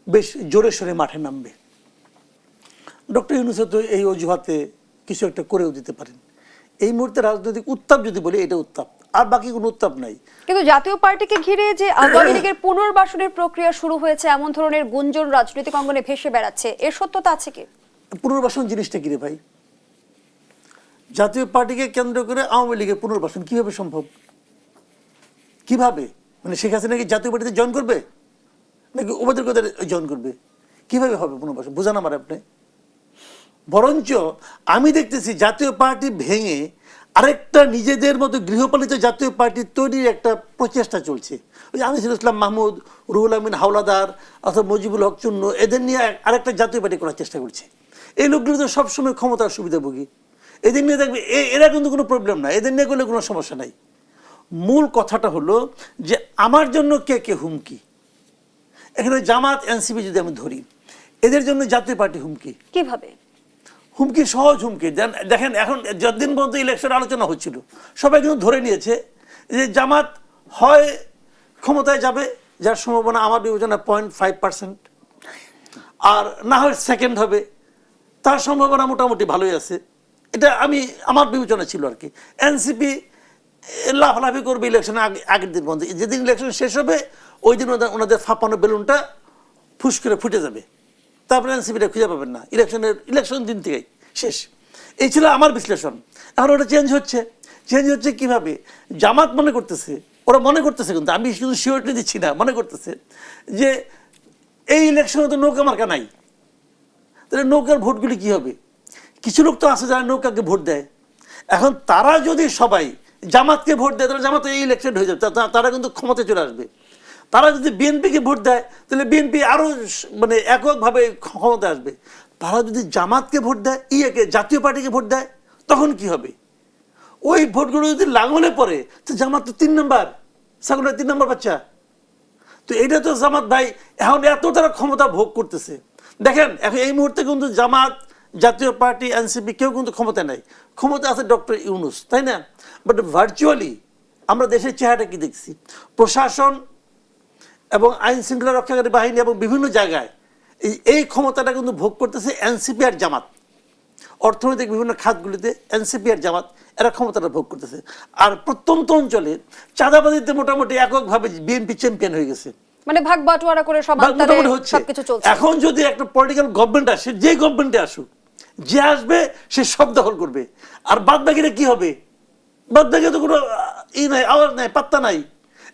বেশ জোরে সোরে মাঠে নামবে। ডক্টর ইউনূস তো এই অজুহাতে কিছু একটা করেও দিতে পারেন। এই মুহূর্তে রাজনৈতিক উত্তাপ যদি বলি, এটা উত্তাপ, আর বাকি কোনো উত্তাপ নাই। কিন্তু জাতীয় পার্টিকে ঘিরে যে আওয়ামী লীগের পুনর্বাসনের প্রক্রিয়া শুরু হয়েছে, এমন ধরনের গুঞ্জন রাজনৈতিক অঙ্গনে ভেসে বেড়াচ্ছে, এর সত্যতা আছে কি? পুনর্বাসন জিনিসটা কি রে ভাই? জাতীয় পার্টিকে কেন্দ্র করে আওয়ামী লীগের পুনর্বাসন কিভাবে সম্ভব? কিভাবে? মানে শেখ হাসিনা কি জাতীয় পার্টিতে জয়েন করবে, নাকি ওবায়দুল কাদের জয়েন করবে? কিভাবে হবে পুনর্বাসন? বোঝান আমার আপনি। বরঞ্চ আমি দেখতেছি জাতীয় পার্টি ভেঙে আরেকটা নিজেদের মতো গৃহপালিত জাতীয় পার্টি তৈরির একটা প্রচেষ্টা চলছে। ওই যে আনিসুল ইসলাম মাহমুদ, রুহুল আমিন হাওলাদার অথবা মুজিবুল হক চুন্নু, এদের নিয়ে আরেকটা জাতীয় পার্টি করার চেষ্টা করছে। এই লোকগুলো তো সবসময় ক্ষমতার সুবিধাভোগী, এদের নিয়ে দেখবে এরা কিন্তু কোনো প্রবলেম নাই, এদের নিয়ে করলে কোনো সমস্যা নাই। মূল কথাটা হলো যে আমার জন্য কে কে হুমকি। এখানে জামাত এনসিপি যদি আমি ধরি, এদের জন্য জাতীয় পার্টি হুমকি। কিভাবে হুমকি? সহজ হুমকি। দেখেন এখন যতদিন পর্যন্ত ইলেকশন আলোচনা হচ্ছিল, সবাই কিন্তু ধরে নিয়েছে যে জামাত হয় ক্ষমতায় যাবে, যার সম্ভাবনা আমার বিবেচনা 0.5%, আর না হয় সেকেন্ড হবে, তার সম্ভাবনা মোটামুটি ভালোই আছে। এটা আমার বিবেচনা ছিল আর কি। এনসিপি লাফালাফি করবে ইলেকশনের আগের দিন পর্যন্ত, যেদিন ইলেকশন শেষ হবে ওই দিন ওনাদের ফাঁপানো বেলুনটা ফুস করে ফুটে যাবে, তারপরে এনসিপিটা খুঁজে পাবেন না, ইলেকশন দিন থেকেই শেষ। এই ছিল আমার বিশ্লেষণ। এখন ওটা চেঞ্জ হচ্ছে কিভাবে? জামাত মনে করতেছে, ওরা মনে করতেছে, কিন্তু আমি শুধু শিওরিটি দিচ্ছি না, মনে করতেছে যে এই ইলেকশনে তো নৌকা মার্কা নাই, তাহলে নৌকার ভোটগুলি কি হবে? কিছু লোক তো আছে যারা নৌকাকে ভোট দেয়। এখন তারা যদি সবাই জামাতকে ভোট দেয়, তাহলে জামাত এই ইলেকশন হয়ে যাবে, তারা কিন্তু ক্ষমতায় চলে আসবে। তারা যদি বিএনপিকে ভোট দেয়, তাহলে বিএনপি আরও মানে এককভাবে ক্ষমতায় আসবে। তারা যদি জামাতকে ভোট দেয়, জাতীয় পার্টিকে ভোট দেয়, তখন কি হবে? ওই ভোটগুলো যদি লাঙলে পড়ে, তো জামাত তো 3 নম্বর, ছাগলের 3 নম্বর বাচ্চা। তো এটা তো জামাত ভাই এখন এত তারা ক্ষমতা ভোগ করতেছে। দেখেন এখন এই মুহূর্তে কিন্তু জামাত, জাতীয় পার্টি, এনসিপি কেউ কিন্তু ক্ষমতা নেই, ক্ষমতা আছে ডক্টর ইউনূস, তাই না? বাট ভার্চুয়ালি আমরা দেশের চেহারাটা কি দেখছি? প্রশাসন এবং আইন শৃঙ্খলা রক্ষাকারী বাহিনী এবং বিভিন্ন জায়গায় এই ক্ষমতাটা কিন্তু ভোগ করতেছে এনসিপি আর জামাত। অর্থনৈতিক বিভিন্ন খাতগুলিতে এনসিপি আর জামাত এরা ক্ষমতাটা ভোগ করতেছে। আর প্রত্যন্ত অঞ্চলে চাঁদাবাজিতে মোটামুটি এককভাবে বিএনপি চ্যাম্পিয়ন হয়ে গেছে, মানে ভাগ বাটোয়ারা করে মোটামুটি হচ্ছে। সবকিছু চলছে। এখন যদি একটা পলিটিক্যাল গভর্নমেন্ট আসে, যে গভর্নমেন্টে আসুক, যে আসবে সে সব দখল করবে। আর বাদ বাকিরা কি হবে? বাদ বাকি তো কোনো নাই, আওয়াজ নাই, পাত্তা নাই।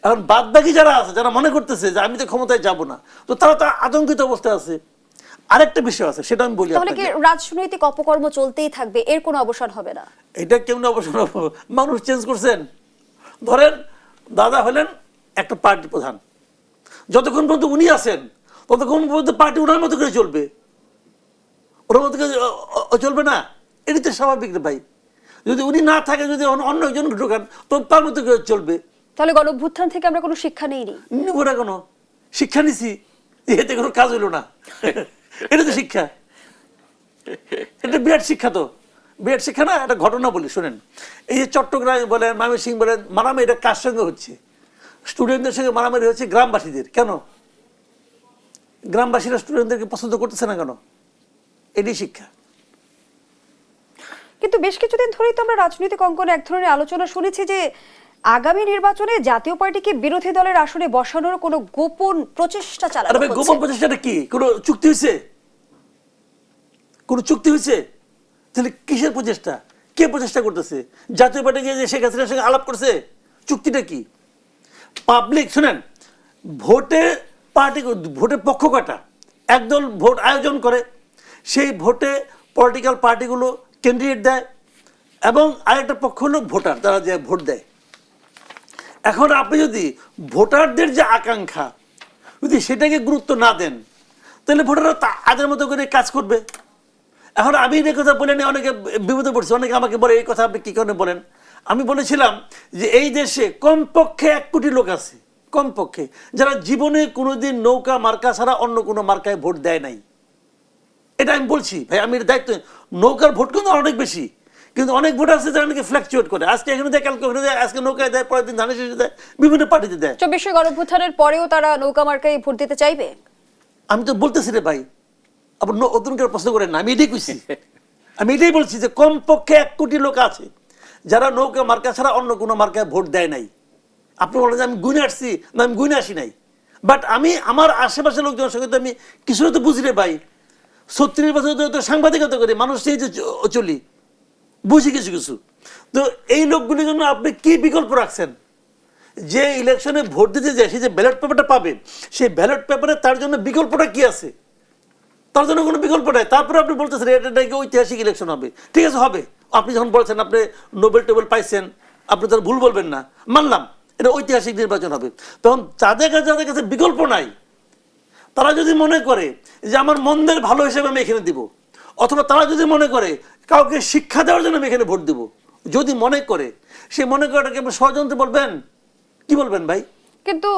এখন বাদ বাকি যারা আছে, যারা মনে করতেছে যে আমি তো ক্ষমতায় যাব না, তো তারা তো আতঙ্কিত অবস্থায় আছে। আরেকটা বিষয় আছে, সেটা আমি বলি তাহলে কি আপনাকে। রাজনৈতিক অপকর্ম চলতেই থাকবে, এর কোনো অবসান হবে না? এটা কেমন অবসর? মানুষ চেঞ্জ করছেন। ধরেন দাদা হলেন একটা পার্টি প্রধান, যতক্ষণ পর্যন্ত উনি আছেন ততক্ষণ পর্যন্ত পার্টি ওনার মতো করে চলবে, ওনার মতো করে চলবে না। এটি তো স্বাভাবিক রে ভাই। যদি উনি না থাকে, যদি অন্য একজন ঢোকান, তো তার মতো করে চলবে। তাহলে গণঅভ্যুত্থান থেকে আমরা কোনো শিক্ষা নেইনি? নেবো না, কোনো শিক্ষা নিছি, এতে কোনো কাজ হইল না। এটা তো শিক্ষা, এটা বিরাট শিক্ষা। তো বিরাট শিক্ষা না? একটা ঘটনা বলি শোনেন। এই যে চট্টগ্রাম বলেন, ময়মনসিংহ বলেন, মারামারি এটা কার সঙ্গে হচ্ছে? স্টুডেন্টদের সঙ্গে মারামারি হচ্ছে গ্রামবাসীদের। কেন গ্রামবাসীরা স্টুডেন্টদেরকে পছন্দ করতেছে না কেন? এটি শিক্ষা। কিন্তু বেশ কিছুদিন ধরেই তো আমরা রাজনৈতিক অঙ্গনে এক ধরনের আলোচনা শুনেছি যে আগামী নির্বাচনে জাতীয় পার্টিকে বিরোধী দলের আসনে বসানোর কোনো গোপন প্রচেষ্টা আরে চালানো ভাই, হচ্ছে? গোপন প্রচেষ্টাটা কি? কোনো চুক্তি হয়েছে? কোনো চুক্তি হয়েছে? তাহলে কিসের প্রচেষ্টা? কে প্রচেষ্টা করতেছে? জাতীয় পার্টি গিয়ে যে শেখ হাসিনার সঙ্গে আলাপ করছে, চুক্তিটা কি? পাবলিক শুনেন, ভোটে পার্টি, ভোটের পক্ষ কাটা, একদল ভোট আয়োজন করে, সেই ভোটে পলিটিক্যাল পার্টিগুলো ক্যান্ডিডেট দেয়, এবং আরেকটা পক্ষ হলো ভোটার, তারা যে ভোট দেয়। এখন আপনি যদি ভোটারদের যে আকাঙ্ক্ষা যদি সেটাকে গুরুত্ব না দেন, তাহলে ভোটাররা আগের মতো করে কাজ করবে। এখন আমি এই কথা বলে নিয়ে অনেকে বিপদে পড়ছে, অনেকে আমাকে বলে এই কথা আপনি কী কারণে বলেন। আমি বলেছিলাম যে এই দেশে কমপক্ষে 1 কোটি লোক আছে, কমপক্ষে, যারা জীবনে কোনোদিন নৌকা মার্কা ছাড়া অন্য কোনো মার্কায় ভোট দেয় নাই। এটা আমি বলছি ভাই, আমি এর দায়িত্ব। নৌকার ভোট কিন্তু অনেক বেশি, কিন্তু অনেক ভোট আছে যারা নাকি ফ্ল্যাকচুয়েট করে, আজকে এখানে দেয়, কালকে ওখানে দেয়, আজকে নৌকায় দেয়, পরের দিন ধানের শীষে দেয়, বিভিন্ন পার্টিতে দেয়। 24 গণঅভ্যুত্থানের পরেও তারা নৌকা মার্কায় ভোট দিতে চাইবে? আমি তো বলতেছি রে ভাই, আবার নতুন করে প্রশ্ন করেন না, আমি এটাই কইছি। আমি এটাই বলছি যে কমপক্ষে 1 কোটি লোক আছে যারা নৌকা মার্কা ছাড়া অন্য কোনো মার্কায় ভোট দেয় নাই। আপনি বলেন যে আমি গুনে আসছি, না আমি গুনে আসি নাই, বাট আমি আমার আশেপাশের লোকজনের সঙ্গে তো আমি কিছু তো বুঝি রে ভাই। 36 বছর ধরে তো সাংবাদিকতা করি, মানুষ সেই যে চলি, বুঝি কিছু কিছু। তো এই লোকগুলির জন্য আপনি কি বিকল্প রাখছেন? যে ইলেকশনে ভোট দিতে যায়, সে যে ব্যালট পেপারটা পাবে, সেই ব্যালট পেপারে তার জন্য বিকল্পটা কি আছে? তার জন্য কোনো বিকল্প নাই। তারপরে আপনি বলতেছেন এটা নাকি ঐতিহাসিক ইলেকশন হবে। ঠিক আছে, হবে। আপনি যখন বলছেন আপনি নোবেল টোবেল পাইছেন, আপনি তার ভুল বলবেন না, মানলাম এটা ঐতিহাসিক নির্বাচন হবে। তখন যাদের কাছে বিকল্প নাই, তারা যদি মনে করে যে আমার মন্দের ভালো হিসেবে আমি এখানে দিব, অথবা তারা যদি মনে করে কাউকে শিক্ষা দেওয়ার জন্য আমি এখানে ভোট দিব, যদি মনে করে, সে মনে করাটাকে আপনি ষড়যন্ত্র বলবেন? কি বলবেন ভাই? কিন্তু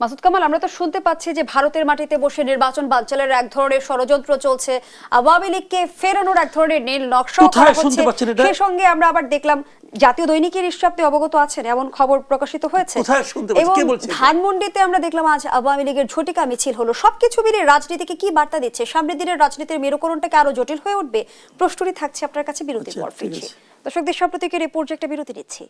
মাসুদ কামাল, আমরা তো শুনতে পাচ্ছি যে ভারতের মাটিতে বসে নির্বাচন বানচালের এক ধরনের ষড়যন্ত্র চলছে, আওয়ামী লীগকে ফেরানোর এক ধরনের নীল নকশাও করা কোথায় হচ্ছে। শুনতে পাচ্ছেন এটা? সেই সঙ্গে আমরা আবার দেখলাম জাতীয় দৈনিকে নিশ্চয়ই আপনি অবগত আছেন, এমন খবর প্রকাশিত হয়েছে। কোথায় শুনতে পাচ্ছি? এবং কে বলছে এটা? ধানমন্ডিতে আমরা দেখলাম আজ আওয়ামী লীগের ঝটিকা মিছিল হলো। সবকিছু মিলিয়ে রাজনীতিকে কি বার্তা দিচ্ছে? সামনের দিনের রাজনীতির মেরুকরণটাকে আরো জটিল হয়ে উঠবে? প্রশ্নটি থাকছে আপনার কাছে বিরতির পর। আচ্ছা, ঠিক ফিরছি আছে। দর্শকদের সাম্প্রতিকের এই পর্যায়ে বিরতি নিচ্ছি,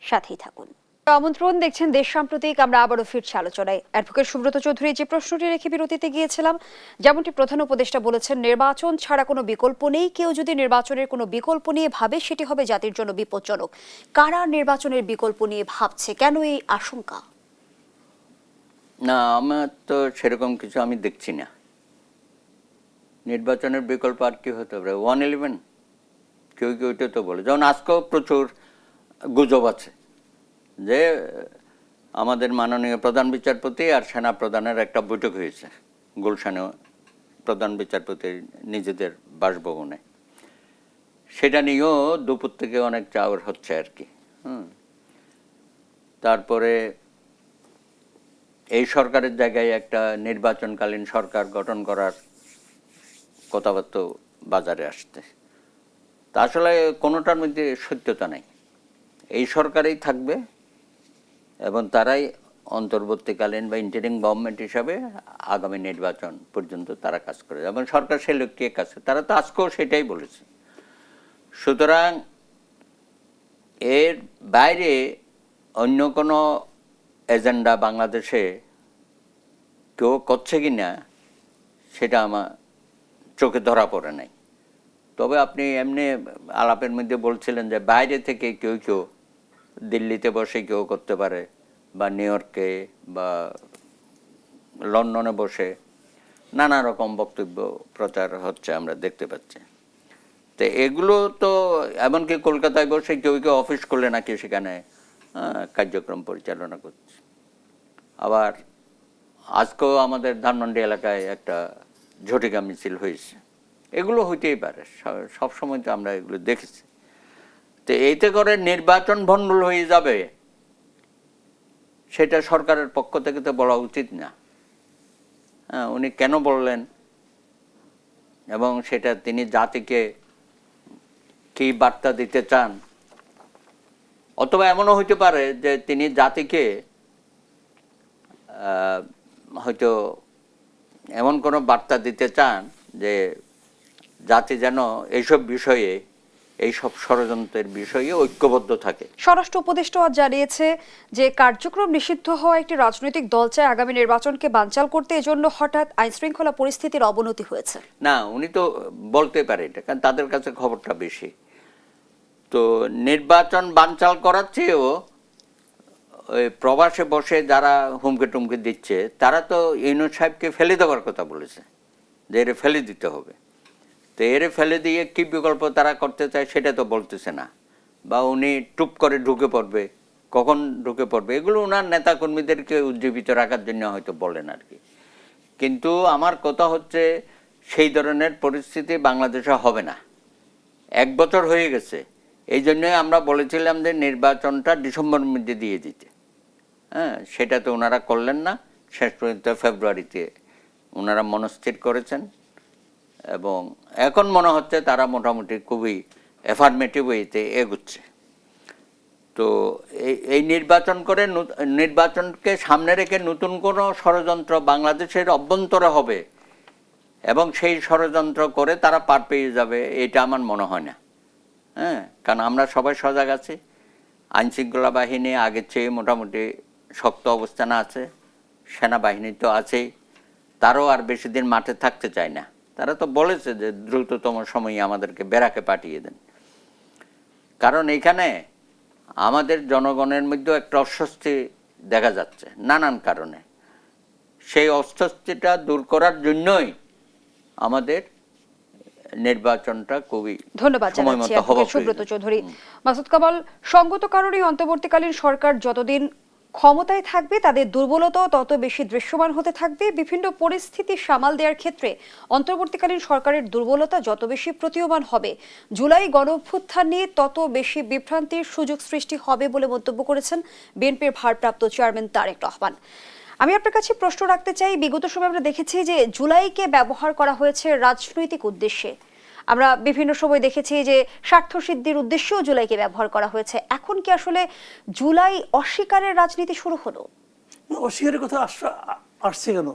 সাথেই থাকুন। আমন্ত্রণ, দেখছেন দেশ সাম্প্রতিক। আমরা আবারও ফিরছি আলোচনায়। অ্যাডভোকেট সুব্রত চৌধুরী যে প্রশ্নটি রেখে বিরতিতে গিয়েছিলাম, যেমনটি প্রধান উপদেষ্টা বলেছেন, নির্বাচন ছাড়া কোনো বিকল্প নেই। কেউ যদি নির্বাচনের কোনো বিকল্প নিয়ে ভাবে, সেটি হবে জাতির জন্য বিপজ্জনক। কারা নির্বাচনের বিকল্প নিয়ে ভাবছে? কেন এই আশঙ্কা? না, আমার তো সেরকম কিছু আমি দেখছি না। নির্বাচনের বিকল্প আর কি হতে পারে? 111 কেউ কেউ এটা তো বলে, যেমন আজকেও প্রচুর গুজব আছে যে আমাদের মাননীয় প্রধান বিচারপতি আর সেনা প্রধানের একটা বৈঠক হয়েছে গুলশানে, প্রধান বিচারপতির নিজেদের বাসভবনে। সেটা নিয়েও দুপুর থেকে অনেক চাওয়ার হচ্ছে আর কি। তারপরে এই সরকারের জায়গায় একটা নির্বাচনকালীন সরকার গঠন করার কথাবার্তা বাজারে আসছে। তা আসলে কোনোটার মধ্যে সত্যতা নেই। এই সরকারেই থাকবে এবং তারাই অন্তর্বর্তীকালীন বা ইন্টারিম গভর্নমেন্ট হিসাবে আগামী নির্বাচন পর্যন্ত তারা কাজ করে, এবং সরকার সে লক্ষ্যে কাজ করে। তারা তো আজকেও সেটাই বলেছে। সুতরাং এর বাইরে অন্য কোনো এজেন্ডা বাংলাদেশে কেউ করছে কি না সেটা আমার চোখে ধরা পড়ে নাই। তবে আপনি এমনি আলাপের মধ্যে বলছিলেন যে বাইরে থেকে কেউ কেউ দিল্লিতে বসে কেউ করতে পারে, বা নিউ ইয়র্কে বা লন্ডনে বসে নানা রকম বক্তব্য প্রচার হচ্ছে, আমরা দেখতে পাচ্ছি। তো এগুলো তো এমনকি কলকাতায় বসে কেউ কেউ অফিস করলে নাকি সেখানে কার্যক্রম পরিচালনা করছে। আবার আজকেও আমাদের ধানমন্ডি এলাকায় একটা ঝটিকা মিছিল হয়েছে। এগুলো হইতেই পারে, সবসময় তো আমরা এগুলো দেখেছি। তো এইতে করে নির্বাচন ভণ্ডুল হয়ে যাবে, সেটা সরকারের পক্ষ থেকে তো বলা উচিত না। উনি কেন বললেন এবং সেটা তিনি জাতিকে কি বার্তা দিতে চান? অথবা এমনও হইতে পারে যে তিনি জাতিকে হয়তো এমন কোনো বার্তা দিতে চান যে জাতি যেন এইসব বিষয়ে এইসব ষড়যন্ত্রের বিষয়ে ঐক্যবদ্ধ থাকে। স্বরাষ্ট্র উপদেষ্টা জানিয়েছে যে কার্যক্রম নিষিদ্ধ হওয়া একটি রাজনৈতিক দল চায় আগামী নির্বাচনকে বানচাল করতে, এজন্য হঠাৎ আইন শৃঙ্খলা পরিস্থিতির অবনতি হয়েছে। না, উনি তো বলতে পারে এটা, কারণ তাদের কাছে খবরটা বেশি। তো নির্বাচন বানচাল করার চেয়েও ওই প্রবাসে বসে যারা হুমকি টুমকি দিচ্ছে তারা তো ইউনূস সাহেবকে ফেলে দেওয়ার কথা বলেছে, যে এর ফেলে দিতে হবে। তো এর ফেলে দিয়ে কি বিকল্প তারা করতে চায় সেটা তো বলতেছে না, বা উনি টুপ করে ঢুকে পড়বে, কখন ঢুকে পড়বে, এগুলো ওনার নেতাকর্মীদেরকে উজ্জীবিত রাখার জন্য হয়তো বলেন আর কি। কিন্তু আমার কথা হচ্ছে সেই ধরনের পরিস্থিতি বাংলাদেশে হবে না। 1 বছর হয়ে গেছে, এই জন্যই আমরা বলেছিলাম যে নির্বাচনটা ডিসেম্বরের মধ্যে দিয়ে দিতে। হ্যাঁ, সেটা তো ওনারা করলেন না। শেষ পর্যন্ত ফেব্রুয়ারিতে ওনারা মনস্থির করেছেন, এবং এখন মনে হচ্ছে তারা মোটামুটি খুবই অ্যাফার্মেটিভ ওয়েতে এগুচ্ছে। তো এই নির্বাচন করে, নির্বাচনকে সামনে রেখে নতুন কোনো ষড়যন্ত্র বাংলাদেশের অভ্যন্তরে হবে এবং সেই ষড়যন্ত্র করে তারা পার পেয়ে যাবে, এটা আমার মনে হয় না। হ্যাঁ, কারণ আমরা সবাই সজাগ আছি। আইনশৃঙ্খলা বাহিনী আগের চেয়ে মোটামুটি শক্ত অবস্থানে আছে, সেনাবাহিনী তো আছেই, তারও আর বেশি দিন মাঠে থাকতে চায় না। তারা তো বলেছে যে দ্রুততম সময়ে আমাদেরকে বেরাকে পাঠিয়ে দেন। কারণ এইখানে আমাদের জনগণের মধ্যেও একটা অস্বস্তি দেখা যাচ্ছে নানান কারণে। সেই অস্বস্তিটা দূর করার জন্যই আমাদের নির্বাচনটা খুবই ধন্যবাদ জানাচ্ছি অ্যাডভোকেট সুব্রত চৌধুরী। মাসুদ কামাল, সঙ্গত কারণে অন্তর্বর্তীকালীন সরকার যতদিন ক্ষমতায় থাকবে তাদের দুর্বলতাও তত বেশি দৃশ্যমান হতে থাকবে। বিভিন্ন পরিস্থিতি সামাল দেওয়ার ক্ষেত্রে অন্তর্বর্তীকালীন সরকারের দুর্বলতা যত বেশি প্রতীয়মান হবে, জুলাই গণঅভ্যুত্থান নিয়ে তত বেশি বিভ্রান্তির সুযোগ সৃষ্টি হবে বলে মন্তব্য করেছেন বিএনপির ভারপ্রাপ্ত চেয়ারম্যান তারেক রহমান। আমি আপনার কাছে প্রশ্ন রাখতে চাই, বিগত সময় আমরা দেখেছি যে জুলাইকে ব্যবহার করা হয়েছে রাজনৈতিক উদ্দেশ্যে। আমরা বিভিন্ন সময় দেখেছি যে স্বার্থসিদ্ধির উদ্দেশ্যেও জুলাইকে ব্যবহার করা হয়েছে। এখন কি আসলে জুলাই অস্বীকারের রাজনীতি শুরু হলো? অস্বীকারের কথা আসছে কেন?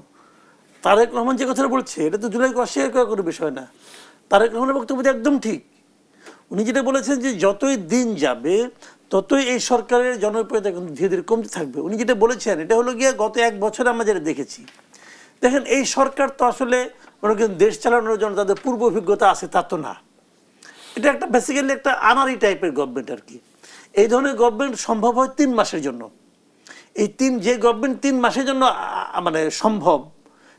তারেক রহমান যে কথাটা বলছে এটা তো জুলাইকে অস্বীকার করার কোনো বিষয় না। তারেক রহমানের বক্তব্য একদম ঠিক। উনি যেটা বলেছেন যে যতই দিন যাবে ততই এই সরকারের জনপ্রিয়তা কিন্তু ধীরে ধীরে কমতে থাকবে। উনি যেটা বলেছেন এটা হলো গিয়ে গত 1 বছরে আমরা যেটা দেখেছি। দেখেন, এই সরকার তো আসলে মনে করেন দেশ চালানোর জন্য তাদের পূর্ব অভিজ্ঞতা আছে তা তো না। এটা একটা বেসিক্যালি একটা আনারি টাইপের গভর্নমেন্ট আর কি। এই ধরনের গভর্নমেন্ট সম্ভব হয় 3 মাসের জন্য। এই যে গভর্নমেন্ট 3 মাসের জন্য মানে সম্ভব,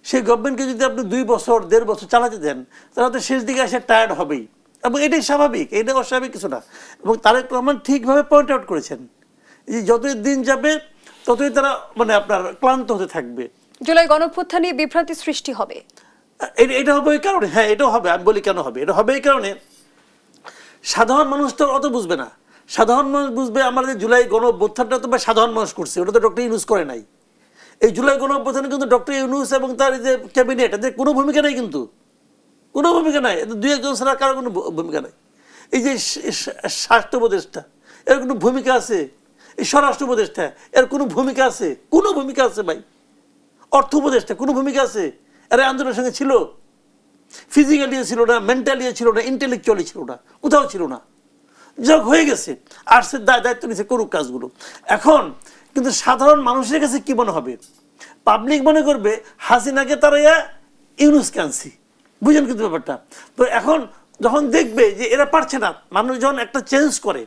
সেই গভর্নমেন্টকে যদি আপনি 2 বছর 1.5 বছর চালাতে দেন তাহলে তো শেষ দিকে এসে টায়ার্ড হবেই, এবং এটাই স্বাভাবিক, এটা অস্বাভাবিক কিছু না। এবং তারেক রহমান ঠিকভাবে পয়েন্ট আউট করেছেন যে যতই দিন যাবে ততই তারা মানে আপনার ক্লান্ত হতে থাকবে। জুলাই গণঅভ্যুত্থান নিয়ে বিভ্রান্তি সৃষ্টি হবে, এটা হবে এই কারণে। হ্যাঁ, এটাও হবে। আমি বলি কেন হবে। এটা হবে এই কারণে, সাধারণ মানুষ তো অত বুঝবে না। সাধারণ মানুষ বুঝবে আমাদের জুলাই গণঅভ্যুত্থানটা তো সাধারণ মানুষ করছে, ওটা তো ডক্টর ইউনূস করে নাই। এই জুলাই গণঅভ্যুত্থানে কিন্তু ডক্টর ইউনূস এবং তার যে ক্যাবিনেট, এদের কোনো ভূমিকা নেই, কিন্তু কোনো ভূমিকা নাই। এদের 2-1 ছাড়া কারো কোনো ভূমিকা নাই। এই যে স্বাস্থ্য উপদেষ্টা, এর কোনো ভূমিকা আছে? এই স্বরাষ্ট্র উপদেষ্টা, এর কোনো ভূমিকা আছে? কোনো ভূমিকা আছে ভাই? অর্থ উপদেষ্টা কোনো ভূমিকা আছে? এরা আন্দোলনের সঙ্গে ছিল? ফিজিক্যালিও ছিল না, মেন্টালিও ছিল না, ইন্টেলেকচুয়ালি ছিল না, কোথাও ছিল না। যোগ হয়ে গেছে, আর্টসের দায়িত্ব নিয়েছে, করুক কাজগুলো। এখন কিন্তু সাধারণ মানুষের কাছে কি মনে হবে? পাবলিক মনে করবে হাসিনাকে তারা ইউনূসকে আনছি। বুঝেন কিন্তু ব্যাপারটা? তো এখন যখন দেখবে যে এরা পারছে না, মানুষ যখন একটা চেঞ্জ করে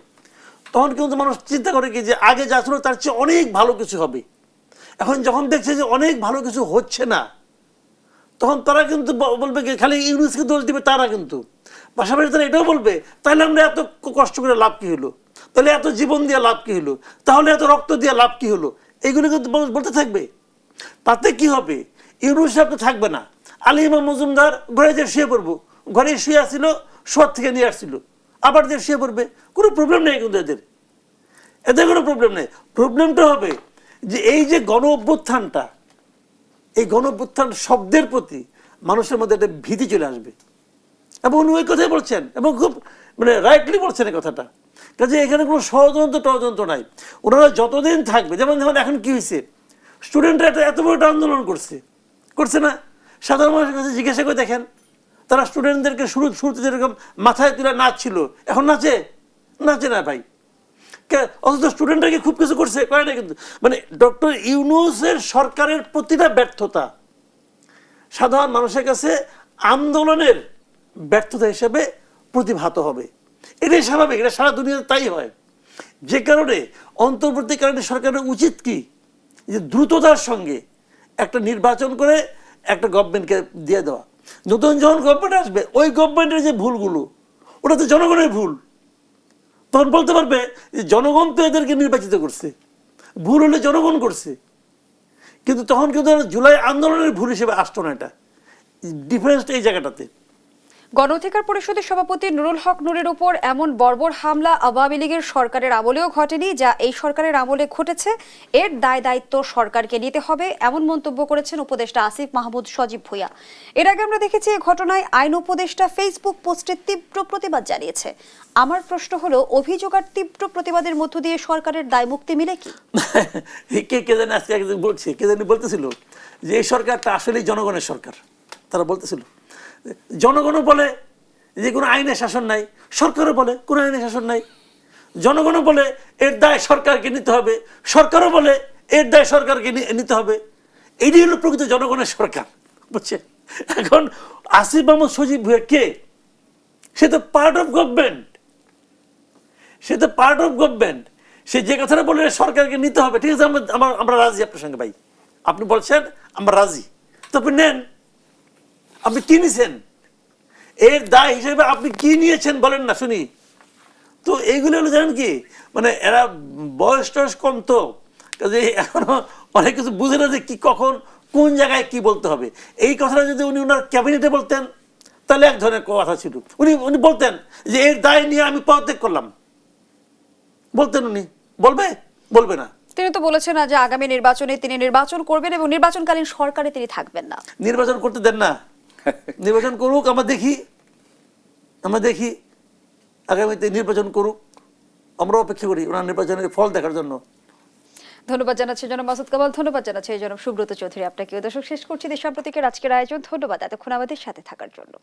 তখন কিন্তু মানুষ চিন্তা করে কি যে আগে যা ছিল তার চেয়ে অনেক ভালো কিছু হবে। এখন যখন দেখছে যে অনেক ভালো কিছু হচ্ছে না, তখন তারা কিন্তু বলবে কি খালি ইউনূসকে দোষ দিবে তারা, কিন্তু পাশাপাশি তারা এটাও বলবে তাহলে আমরা এত কষ্ট করে লাভ কি হলো, তাহলে এত জীবন দিয়ে লাভ কি হলো, তাহলে এত রক্ত দিয়ে লাভ কি হলো, এগুলো কিন্তু বলতে থাকবে। তাতে কি হবে? ইউনূস সাহেব তো থাকবে না, আলী ইমাম মজুমদার ঘরে যে শুয়ে পড়বো, ঘরে শুয়ে আসছিল, শোয়ার থেকে নিয়ে আসছিল, আবার যে শুয়ে পড়বে, কোনো প্রবলেম নেই কিন্তু এদের কোনো প্রবলেম নেই। প্রবলেমটা হবে যে এই যে গণ অভ্যুত্থানটা, এই গণ অভ্যুত্থান শব্দের প্রতি মানুষের মধ্যে একটা ভীতি চলে আসবে, এবং উনি ওই কথাই বলছেন, এবং খুব মানে রাইটলি বলছেন এই কথাটা। কাজে এখানে কোনো ষড়যন্ত্র নাই। ওনারা যতদিন থাকবে, যেমন এখন কি হয়েছে, স্টুডেন্টরা এত বড় একটা আন্দোলন করছে না? সাধারণ মানুষের কাছে জিজ্ঞাসা করে দেখেন, তারা স্টুডেন্টদেরকে শুরুতে যেরকম মাথায় তুলে নাচছিল, এখন নাচে না ভাই। অথচ স্টুডেন্টরা কি খুব কিছু করছে? করে না কিন্তু। মানে ডক্টর ইউনূসের সরকারের প্রতিটা ব্যর্থতা সাধারণ মানুষের কাছে আন্দোলনের ব্যর্থতা হিসেবে প্রতিভাত হবে। এটাই স্বাভাবিক, এটা সারা দুনিয়াতে তাই হয়। যে কারণে অন্তর্বর্তীকালীন সরকারের উচিত কি, যে দ্রুততার সঙ্গে একটা নির্বাচন করে একটা গভর্নমেন্টকে দিয়ে দেওয়া। নতুন যখন গভর্নমেন্ট আসবে, ওই গভর্নমেন্টের যে ভুলগুলো, ওটা তো জনগণের ভুল। তখন বলতে পারবে যে জনগণ তো এদেরকে নির্বাচিত করছে, ভুল হলে জনগণ করছে। কিন্তু তখন কিন্তু জুলাই আন্দোলনের ভুল হিসেবে আসতো না। এটা ডিফারেন্সটা এই জায়গাটাতে। গণ অধিকার পরিষদের সভাপতি নুরুল হক নূরের উপর এমন বর্বর হামলা আওয়ামী লীগের সরকারের আমলেও ঘটেনি, যা এই সরকারের আমলে ঘটেছে। এর দায় দায়িত্ব সরকারকে নিতে হবে, এমন মন্তব্য করেছেন উপদেষ্টা আসিফ মাহমুদ সজীব ভুঁইয়া। এর আগে আমরা দেখেছি এই ঘটনায় আইন উপদেষ্টা ফেসবুক পোস্টে তীব্র প্রতিবাদ জানিয়েছে। আমার প্রশ্ন হলো, অভিযোগ আর তীব্র প্রতিবাদের মধ্য দিয়ে সরকারের দায় মুক্তি মিলে কি? কে জানি আজকে একদিন বলছে, কে জানি বলতেছিল যে এই সরকারটা আসলেই জনগণের সরকার। তারা বলতেছিল, জনগণও বলে যে কোনো আইনের শাসন নাই, সরকারও বলে কোনো আইনের শাসন নাই। জনগণও বলে এর দায় সরকারকে নিতে হবে, সরকারও বলে এর দায় সরকারকে নিতে হবে। এটি হলো প্রকৃত জনগণের সরকার, বুঝছে? এখন আসিফ মাহমুদ সজীব ভুঁইয়া কে? সে তো পার্ট অফ গভর্নমেন্ট, সে যে কথাটা বলে সরকারকে নিতে হবে, ঠিক আছে, আমরা রাজি আপনার সঙ্গে ভাই, আপনি বলছেন আমরা রাজি, তো আপনি নেন। আপনি কি নিয়েছেন? এর দায় হিসেবে আপনি কি নিয়েছেন বলেন না শুনি। তো এইগুলো হলো জানেন কি, মানে এরা বয়স টয়স কম, তো কাজে এখনো অনেক কিছু বুঝে না যে কি কখন কোন জায়গায় কি বলতে হবে। এই কথাটা যদি উনি ওনার ক্যাবিনেটে বলতেন তাহলে এক ধরনের কথা ছিল। উনি বলতেন যে এর দায় নিয়ে আমি পদত্যাগ করলাম, বলতেন। উনি বলবে না। তিনি তো বলেছেন না যে আগামী নির্বাচনে তিনি নির্বাচন করবেন এবং নির্বাচনকালীন সরকারে তিনি থাকবেন না। নির্বাচন করতে দেন না, নির্বাচন করুক, আমরা দেখি আগামীতে নির্বাচন করুক, আমরা অপেক্ষা করি ওনার নির্বাচনের ফল দেখার জন্য। ধন্যবাদ জানাচ্ছি জনাব মাসুদ কামাল, ধন্যবাদ জানাচ্ছি জনাব সুব্রত চৌধুরী আপনাকে। দর্শক, শেষ করছি দেশাম্প্রতিকের আজকের আয়োজন। ধন্যবাদ এতক্ষণ আমাদের সাথে থাকার জন্য।